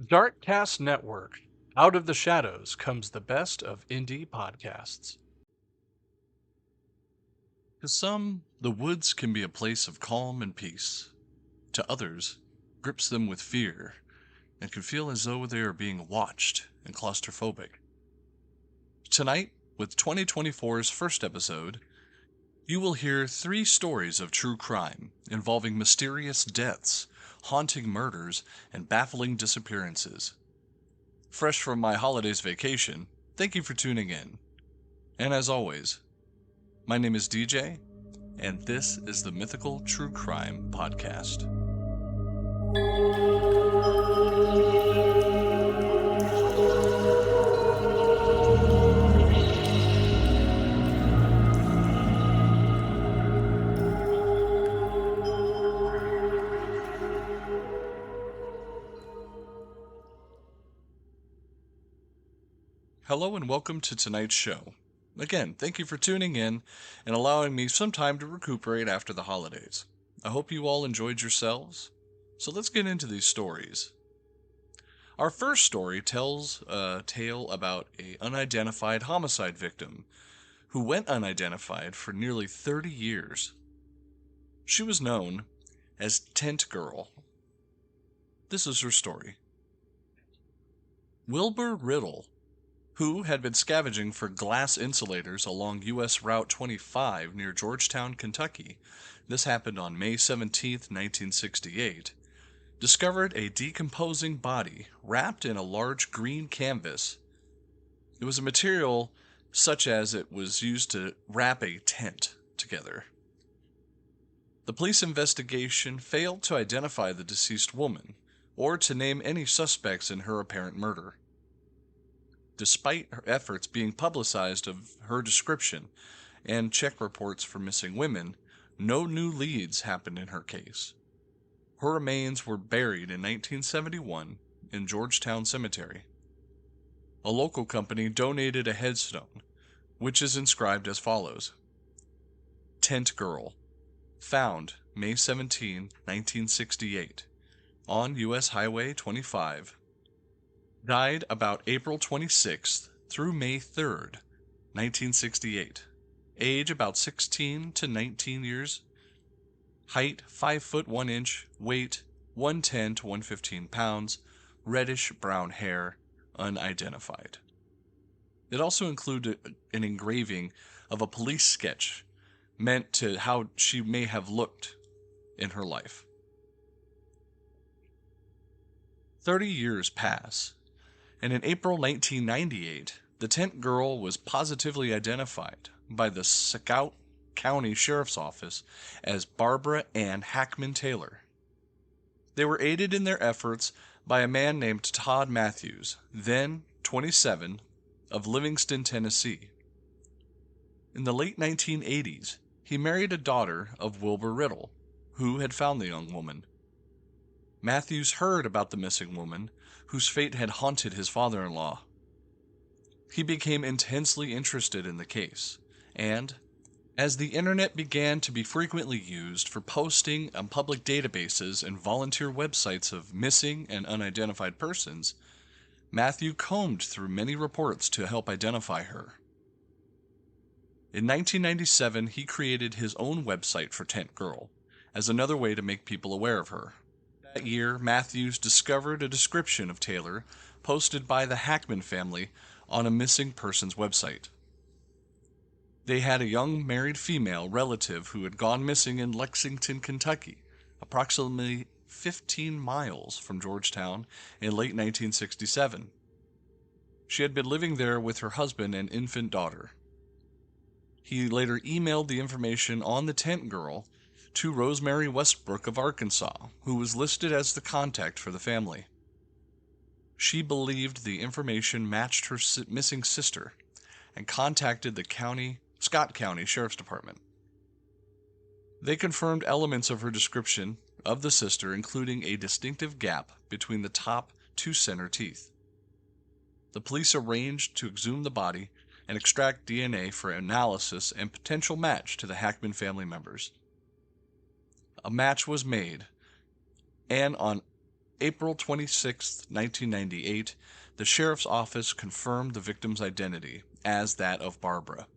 Darkcast Network. Out of the shadows comes the best of indie podcasts. To some, the woods can be a place of calm and peace. To others, grips them with fear and can feel as though they are being watched and claustrophobic. Tonight, with 2024's first episode, you will hear 3 stories of true crime involving mysterious deaths, haunting murders, and baffling disappearances. Fresh from my holidays vacation, thank you for tuning in. And as always, my name is DJ, and this is the Mythical True Crime Podcast. Hello and welcome to tonight's show. Again, thank you for tuning in and allowing me some time to recuperate after the holidays. I hope you all enjoyed yourselves. So let's get into these stories. Our first story tells a tale about an unidentified homicide victim who went unidentified for nearly 30 years. She was known as Tent Girl. This is her story. Wilbur Riddle, who had been scavenging for glass insulators along U.S. Route 25 near Georgetown, Kentucky, this happened on May 17, 1968, discovered a decomposing body wrapped in a large green canvas. It was a material such as it was used to wrap a tent together. The police investigation failed to identify the deceased woman or to name any suspects in her apparent murder. Despite her efforts being publicized of her description and check reports for missing women, no new leads happened in her case. Her remains were buried in 1971 in Georgetown Cemetery. A local company donated a headstone, which is inscribed as follows: Tent Girl, found May 17, 1968, on U.S. Highway 25. Died about April 26th through May 3rd, 1968. Age about 16 to 19 years. Height 5 foot 1 inch. Weight 110 to 115 pounds. Reddish brown hair. Unidentified. It also included an engraving of a police sketch meant to how she may have looked in her life. 30 years pass, and in April 1998, the Tent Girl was positively identified by the Scott County Sheriff's Office as Barbara Ann Hackman Taylor. They were aided in their efforts by a man named Todd Matthews, then 27, of Livingston, Tennessee. In the late 1980s, he married a daughter of Wilbur Riddle, who had found the young woman. Matthews heard about the missing woman, whose fate had haunted his father-in-law. He became intensely interested in the case, and, as the internet began to be frequently used for posting on public databases and volunteer websites of missing and unidentified persons, Matthew combed through many reports to help identify her. In 1997, he created his own website for Tent Girl, as another way to make people aware of her. That year, Matthews discovered a description of Taylor posted by the Hackman family on a missing persons website. They had a young married female relative who had gone missing in Lexington, Kentucky, approximately 15 miles from Georgetown, in late 1967. She had been living there with her husband and infant daughter. He later emailed the information on the Tent Girl to Rosemary Westbrook of Arkansas, who was listed as the contact for the family. She believed the information matched her missing sister and contacted the Scott County Sheriff's Department. They confirmed elements of her description of the sister, including a distinctive gap between the top 2 center teeth. The police arranged to exhume the body and extract DNA for analysis and potential match to the Hackman family members. A match was made, and on April 26, 1998, the sheriff's office confirmed the victim's identity as that of Barbara.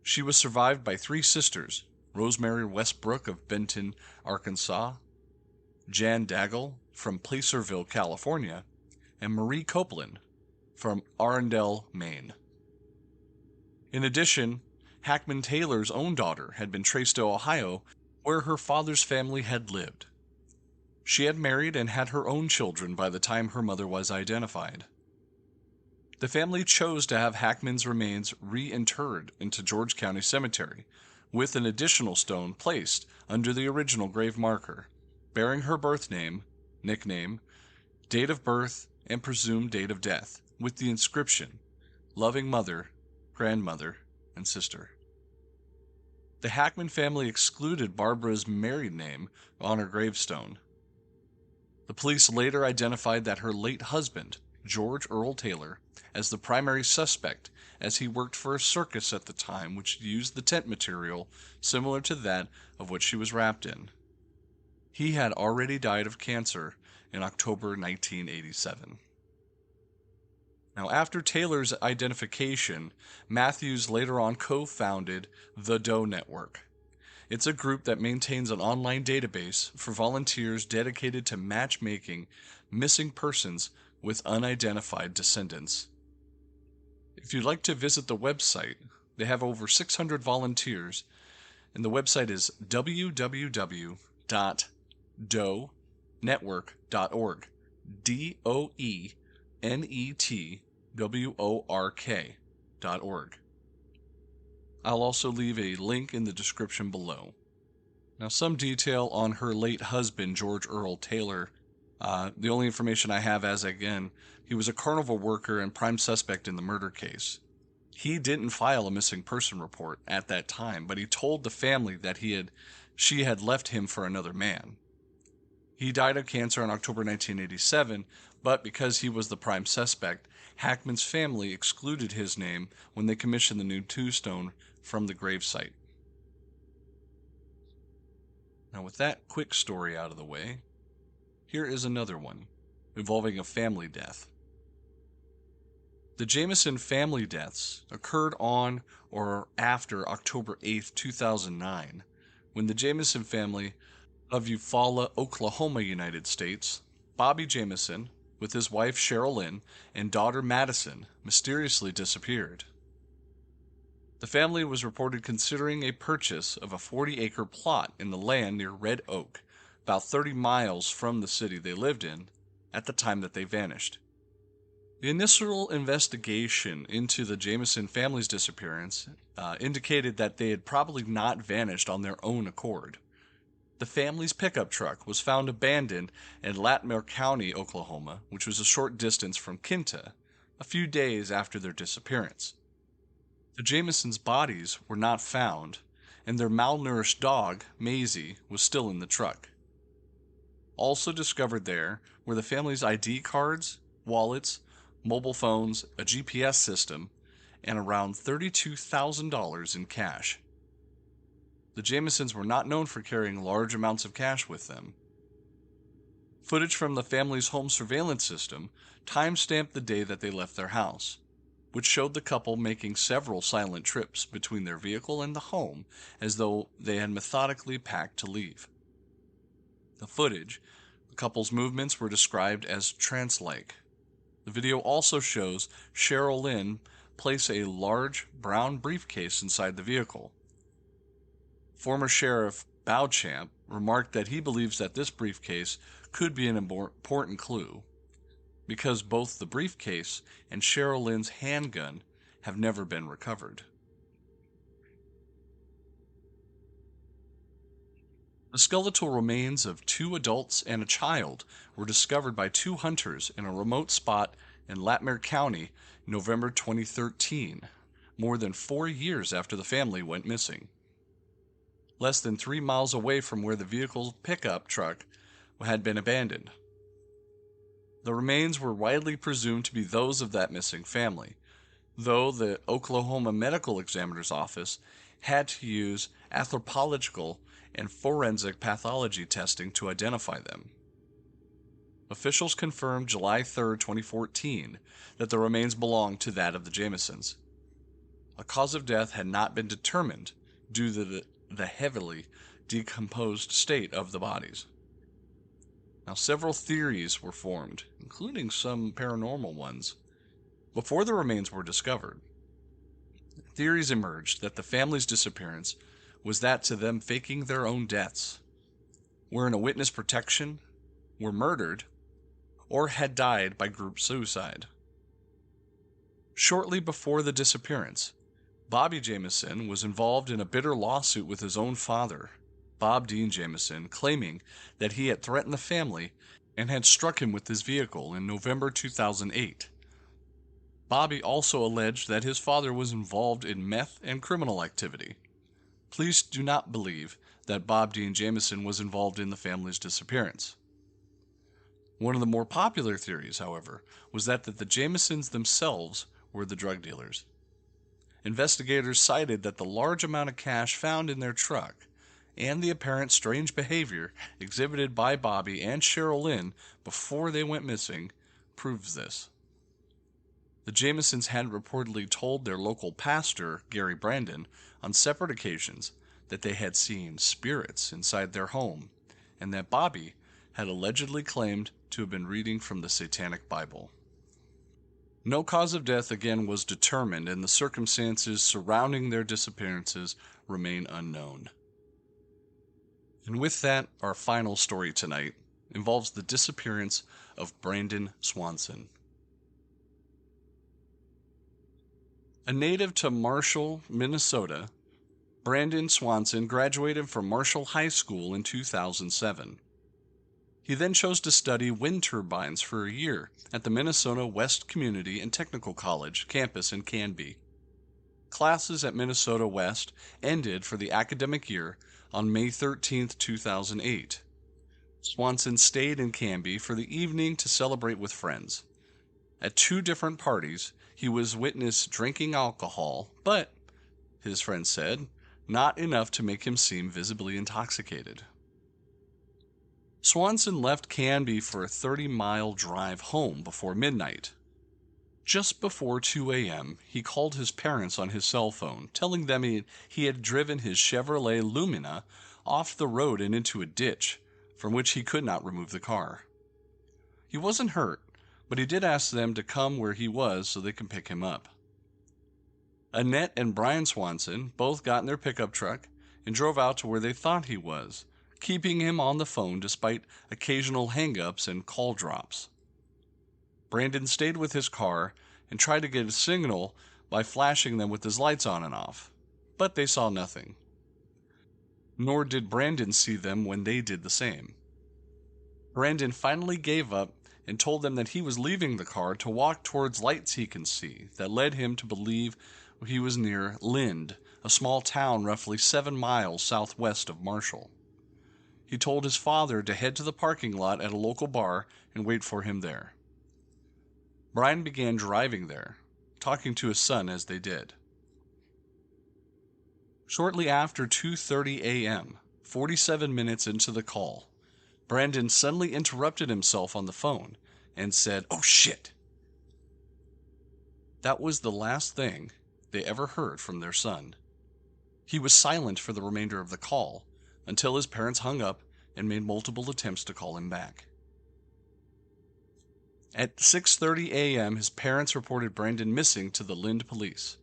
She was survived by three sisters: Rosemary Westbrook of Benton, Arkansas, Jan Daggle from Placerville, California, and Marie Copeland from Arundel, Maine. In addition, Hackman Taylor's own daughter had been traced to Ohio, where her father's family had lived. She had married and had her own children by the time her mother was identified. The family chose to have Hackman's remains reinterred into George County Cemetery, with an additional stone placed under the original grave marker, bearing her birth name, nickname, date of birth, and presumed date of death, with the inscription, "Loving mother, grandmother, and sister." The Hackman family excluded Barbara's married name on her gravestone. The police later identified that her late husband, George Earl Taylor, as the primary suspect, as he worked for a circus at the time which used the tent material similar to that of what she was wrapped in. He had already died of cancer in October 1987. Now, after Taylor's identification, Matthews later on co-founded the Doe Network. It's a group that maintains an online database for volunteers dedicated to matchmaking missing persons with unidentified descendants. If you'd like to visit the website, they have over 600 volunteers, and the website is www.doenetwork.org. DOENETWORK.org. I'll also leave a link in the description below. Now, some detail on her late husband, George Earl Taylor. The only information I have again, he was a carnival worker and prime suspect in the murder case. He didn't file a missing person report at that time, but he told the family that she had left him for another man. He died of cancer in October 1987, but because he was the prime suspect, Hackman's family excluded his name when they commissioned the new tombstone from the gravesite. Now, with that quick story out of the way, here is another one involving a family death. The Jameson family deaths occurred on or after October 8, 2009, when the Jameson family of Eufaula, Oklahoma, United States, Bobby Jameson, with his wife Cheryl Lynn and daughter Madison, mysteriously disappeared. The family was reported considering a purchase of a 40-acre plot in the land near Red Oak, about 30 miles from the city they lived in, at the time that they vanished. The initial investigation into the Jameson family's disappearance indicated that they had probably not vanished on their own accord. The family's pickup truck was found abandoned in Latimer County, Oklahoma, which was a short distance from Kinta, a few days after their disappearance. The Jamesons' bodies were not found, and their malnourished dog, Maisie, was still in the truck. Also discovered there were the family's ID cards, wallets, mobile phones, a GPS system, and around $32,000 in cash. The Jamesons were not known for carrying large amounts of cash with them. Footage from the family's home surveillance system time-stamped the day that they left their house, which showed the couple making several silent trips between their vehicle and the home as though they had methodically packed to leave. The footage, the couple's movements were described as trance-like. The video also shows Cheryl Lynn place a large brown briefcase inside the vehicle. Former Sheriff Beauchamp remarked that he believes that this briefcase could be an important clue, because both the briefcase and Cheryl Lynn's handgun have never been recovered. The skeletal remains of 2 adults and a child were discovered by 2 hunters in a remote spot in Latimer County in November 2013, more than 4 years after the family went missing. Less than 3 miles away from where the vehicle's pickup truck had been abandoned. The remains were widely presumed to be those of that missing family, though the Oklahoma Medical Examiner's Office had to use anthropological and forensic pathology testing to identify them. Officials confirmed July 3, 2014, that the remains belonged to that of the Jamisons. A cause of death had not been determined due to the heavily decomposed state of the bodies. Now, several theories were formed, including some paranormal ones, before the remains were discovered. Theories emerged that the family's disappearance was that to them faking their own deaths, were in a witness protection, were murdered, or had died by group suicide. Shortly before the disappearance, Bobby Jamison was involved in a bitter lawsuit with his own father, Bob Dean Jamison, claiming that he had threatened the family and had struck him with his vehicle in November 2008. Bobby also alleged that his father was involved in meth and criminal activity. Police do not believe that Bob Dean Jamison was involved in the family's disappearance. One of the more popular theories, however, was that the Jamisons themselves were the drug dealers. Investigators cited that the large amount of cash found in their truck and the apparent strange behavior exhibited by Bobby and Cheryl Lynn before they went missing proves this. The Jamisons had reportedly told their local pastor, Gary Brandon, on separate occasions that they had seen spirits inside their home, and that Bobby had allegedly claimed to have been reading from the Satanic Bible. No cause of death again was determined, and the circumstances surrounding their disappearances remain unknown. And with that, our final story tonight involves the disappearance of Brandon Swanson. A native to Marshall, Minnesota, Brandon Swanson graduated from Marshall High School in 2007. He then chose to study wind turbines for a year at the Minnesota West Community and Technical College campus in Canby. Classes at Minnesota West ended for the academic year on May 13, 2008. Swanson stayed in Canby for the evening to celebrate with friends. At two different parties, he was witnessed drinking alcohol, but, his friends said, not enough to make him seem visibly intoxicated. Swanson left Canby for a 30-mile drive home before midnight. Just before 2 a.m., he called his parents on his cell phone, telling them he had driven his Chevrolet Lumina off the road and into a ditch, from which he could not remove the car. He wasn't hurt, but he did ask them to come where he was so they could pick him up. Annette and Brian Swanson both got in their pickup truck and drove out to where they thought he was, keeping him on the phone despite occasional hang-ups and call drops. Brandon stayed with his car and tried to get a signal by flashing them with his lights on and off, but they saw nothing. Nor did Brandon see them when they did the same. Brandon finally gave up and told them that he was leaving the car to walk towards lights he can see that led him to believe he was near Lind, a small town roughly 7 miles southwest of Marshall. He told his father to head to the parking lot at a local bar and wait for him there. Brian began driving there, talking to his son as they did. Shortly after 2:30 a.m., 47 minutes into the call, Brandon suddenly interrupted himself on the phone and said, "Oh shit!" That was the last thing they ever heard from their son. He was silent for the remainder of the call until his parents hung up and made multiple attempts to call him back. At 6:30 a.m., his parents reported Brandon missing to the Lind police.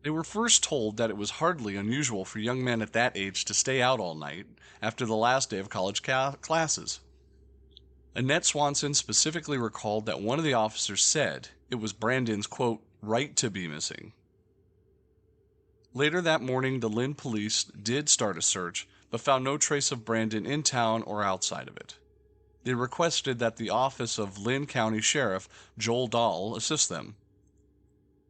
They were first told that it was hardly unusual for young men at that age to stay out all night after the last day of college classes. Annette Swanson specifically recalled that one of the officers said it was Brandon's, quote, right to be missing. Later that morning, the Lind police did start a search, but found no trace of Brandon in town or outside of it. They requested that the office of Lind County Sheriff Joel Dahl assist them.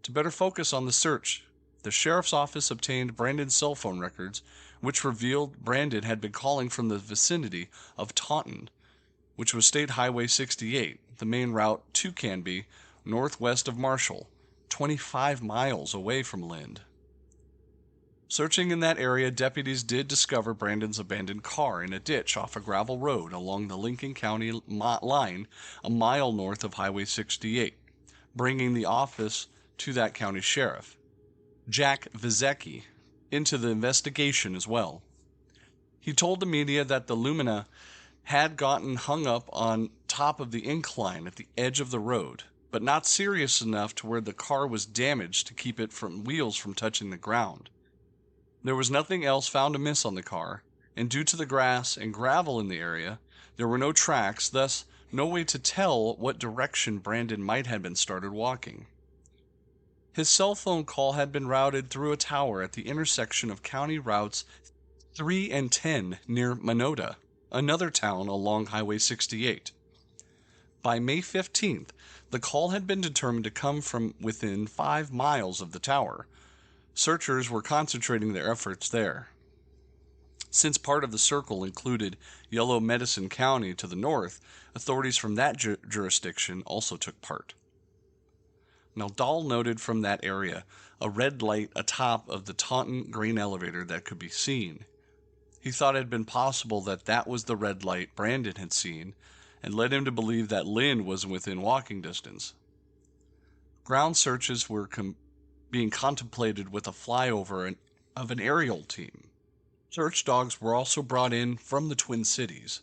To better focus on the search, the sheriff's office obtained Brandon's cell phone records, which revealed Brandon had been calling from the vicinity of Taunton, which was State Highway 68, the main route to Canby, northwest of Marshall, 25 miles away from Lind. Searching in that area, deputies did discover Brandon's abandoned car in a ditch off a gravel road along the Lincoln County line, a mile north of Highway 68, bringing the office to that county sheriff, Jack Vizecki, into the investigation as well. He told the media that the Lumina had gotten hung up on top of the incline at the edge of the road, but not serious enough to where the car was damaged to keep it from wheels from touching the ground. There was nothing else found amiss on the car, and due to the grass and gravel in the area, there were no tracks, thus no way to tell what direction Brandon might have been started walking. His cell phone call had been routed through a tower at the intersection of county routes 3 and 10 near Minota, another town along Highway 68. By May 15th, the call had been determined to come from within 5 miles of the tower. Searchers were concentrating their efforts there. Since part of the circle included Yellow Medicine County to the north, authorities from that jurisdiction also took part. Now, Dahl noted from that area a red light atop of the Taunton grain elevator that could be seen. He thought it had been possible that that was the red light Brandon had seen, and led him to believe that Lynn was within walking distance. Ground searches were being contemplated with a flyover of an aerial team. Search dogs were also brought in from the Twin Cities.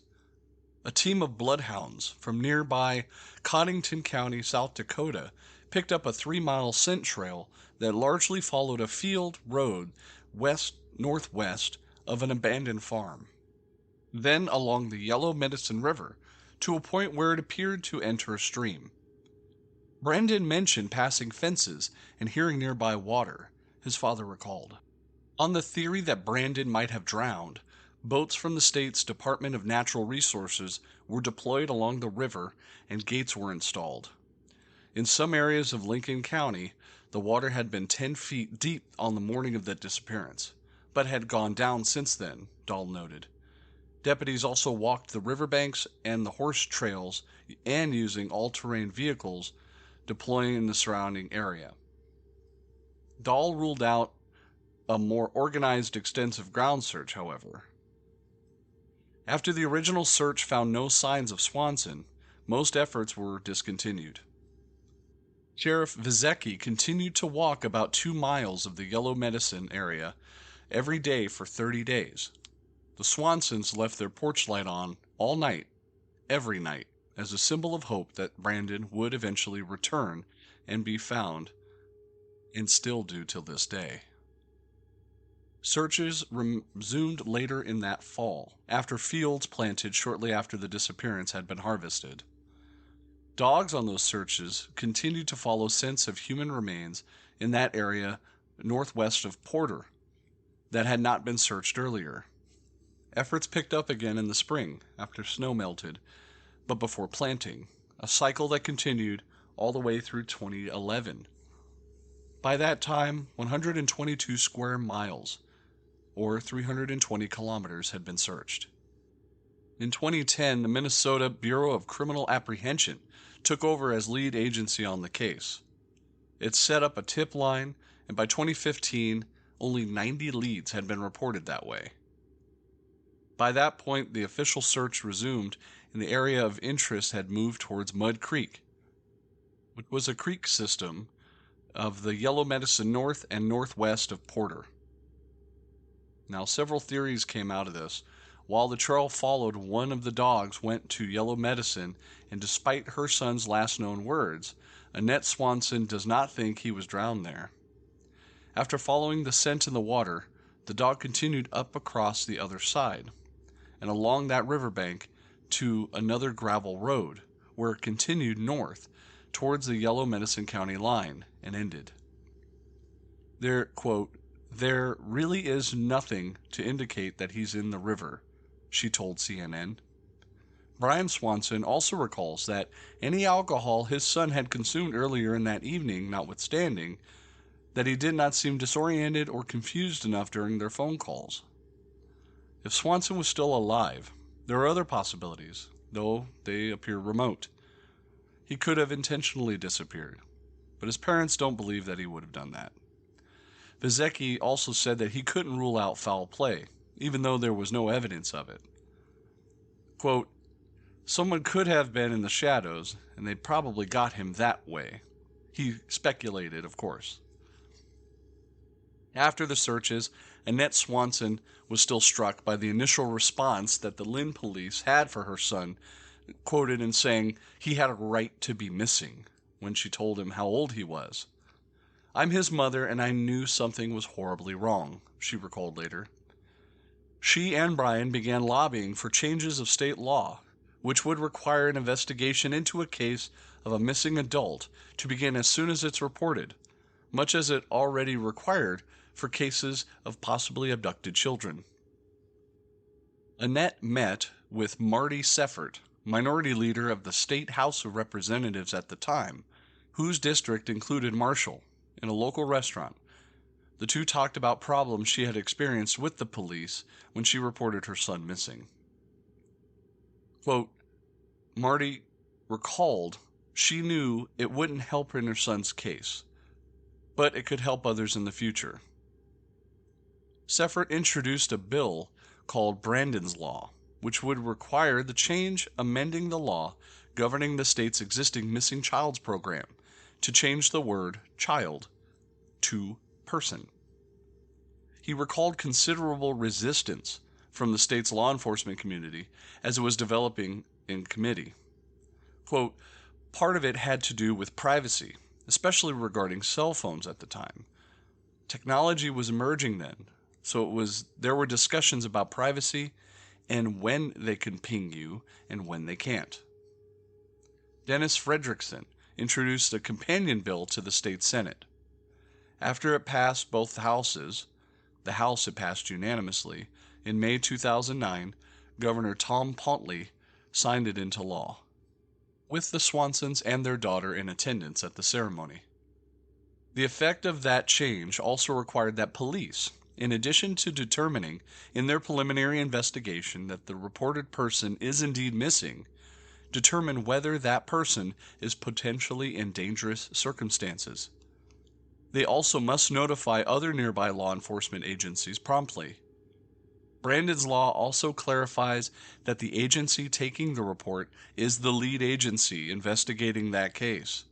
A team of bloodhounds from nearby Cottington County, South Dakota, picked up a 3-mile scent trail that largely followed a field road west-northwest of an abandoned farm, then along the Yellow Medicine River to a point where it appeared to enter a stream. Brandon mentioned passing fences and hearing nearby water, his father recalled. On the theory that Brandon might have drowned, boats from the state's Department of Natural Resources were deployed along the river and gates were installed. In some areas of Lincoln County, the water had been 10 feet deep on the morning of the disappearance, but had gone down since then, Dahl noted. Deputies also walked the riverbanks and the horse trails and using all-terrain vehicles deploying in the surrounding area. Dahl ruled out a more organized, extensive ground search, however. After the original search found no signs of Swanson, most efforts were discontinued. Sheriff Vizecki continued to walk about 2 miles of the Yellow Medicine area every day for 30 days. The Swansons left their porch light on all night, every night, as a symbol of hope that Brandon would eventually return and be found, and still do till this day. Searches resumed later in that fall, after fields planted shortly after the disappearance had been harvested. Dogs on those searches continued to follow scents of human remains in that area northwest of Porter that had not been searched earlier. Efforts picked up again in the spring after snow melted, but before planting, a cycle that continued all the way through 2011. By that time, 122 square miles, or 320 kilometers, had been searched. In 2010, the Minnesota Bureau of Criminal Apprehension took over as lead agency on the case. It set up a tip line, and by 2015, only 90 leads had been reported that way. By that point, the official search resumed, and the area of interest had moved towards Mud Creek, which was a creek system of the Yellow Medicine north and northwest of Porter. Now, several theories came out of this. While the trail followed, one of the dogs went to Yellow Medicine, and despite her son's last known words, Annette Swanson does not think he was drowned there. After following the scent in the water, the dog continued up across the other side, and along that riverbank to another gravel road, where it continued north towards the Yellow Medicine County line and ended. There, quote, "There really is nothing to indicate that he's in the river," she told CNN. Brian Swanson also recalls that any alcohol his son had consumed earlier in that evening notwithstanding, that he did not seem disoriented or confused enough during their phone calls. If Swanson was still alive, there are other possibilities, though they appear remote. He could have intentionally disappeared, but his parents don't believe that he would have done that. Vizecki also said that he couldn't rule out foul play, even though there was no evidence of it. Quote, "Someone could have been in the shadows, and they probably got him that way." He speculated, of course. After the searches, Annette Swanson was still struck by the initial response that the Lynn police had for her son, quoted in saying he had a right to be missing when she told him how old he was. "I'm his mother, and I knew something was horribly wrong," she recalled later. She and Brian began lobbying for changes of state law, which would require an investigation into a case of a missing adult to begin as soon as it's reported, much as it already required for cases of possibly abducted children. Annette met with Marty Seffert, minority leader of the State House of Representatives at the time, whose district included Marshall, in a local restaurant. The two talked about problems she had experienced with the police when she reported her son missing. Quote, Marty recalled she knew it wouldn't help her in her son's case, but it could help others in the future. Seffert introduced a bill called Brandon's Law, which would require the change amending the law governing the state's existing missing child's program to change the word child to person. He recalled considerable resistance from the state's law enforcement community as it was developing in committee. Quote, part of it had to do with privacy, especially regarding cell phones at the time. Technology was emerging then, so there were discussions about privacy and when they can ping you and when they can't. Dennis Fredrickson introduced a companion bill to the state Senate. After it passed both houses, the House had passed unanimously, in May 2009, Governor Tom Pontley signed it into law, with the Swansons and their daughter in attendance at the ceremony. The effect of that change also required that police, in addition to determining in their preliminary investigation that the reported person is indeed missing, determine whether that person is potentially in dangerous circumstances. They also must notify other nearby law enforcement agencies promptly. Brandon's Law also clarifies that the agency taking the report is the lead agency investigating that case.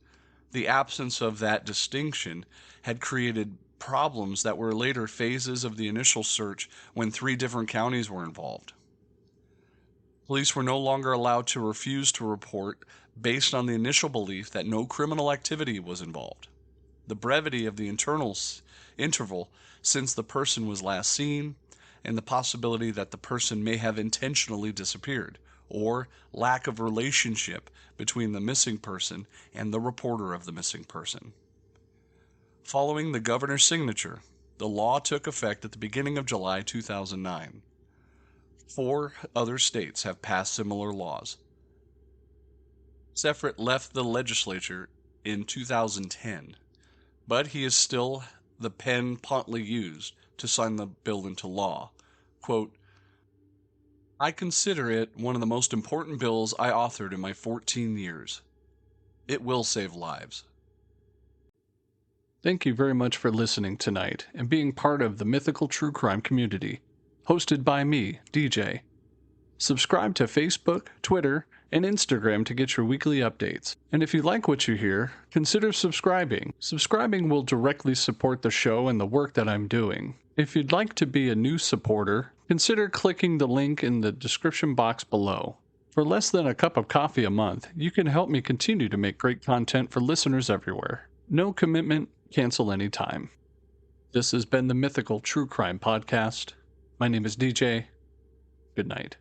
The absence of that distinction had created problems that were later phases of the initial search when 3 different counties were involved. Police were no longer allowed to refuse to report based on the initial belief that no criminal activity was involved. The brevity of the interval since the person was last seen, and the possibility that the person may have intentionally disappeared, or lack of relationship between the missing person and the reporter of the missing person. Following the governor's signature, the law took effect at the beginning of July 2009. 4 other states have passed similar laws. Seffert left the legislature in 2010, but he is still the pen Pontley used to sign the bill into law. Quote, I consider it one of the most important bills I authored in my 14 years. It will save lives. Thank you very much for listening tonight and being part of the Mythical True Crime community, hosted by me, DJ. Subscribe to Facebook, Twitter, and Instagram to get your weekly updates. And if you like what you hear, consider subscribing. Subscribing will directly support the show and the work that I'm doing. If you'd like to be a new supporter, consider clicking the link in the description box below. For less than a cup of coffee a month, you can help me continue to make great content for listeners everywhere. No commitment, cancel anytime. This has been the Mythical True Crime Podcast. My name is DJ. Good night.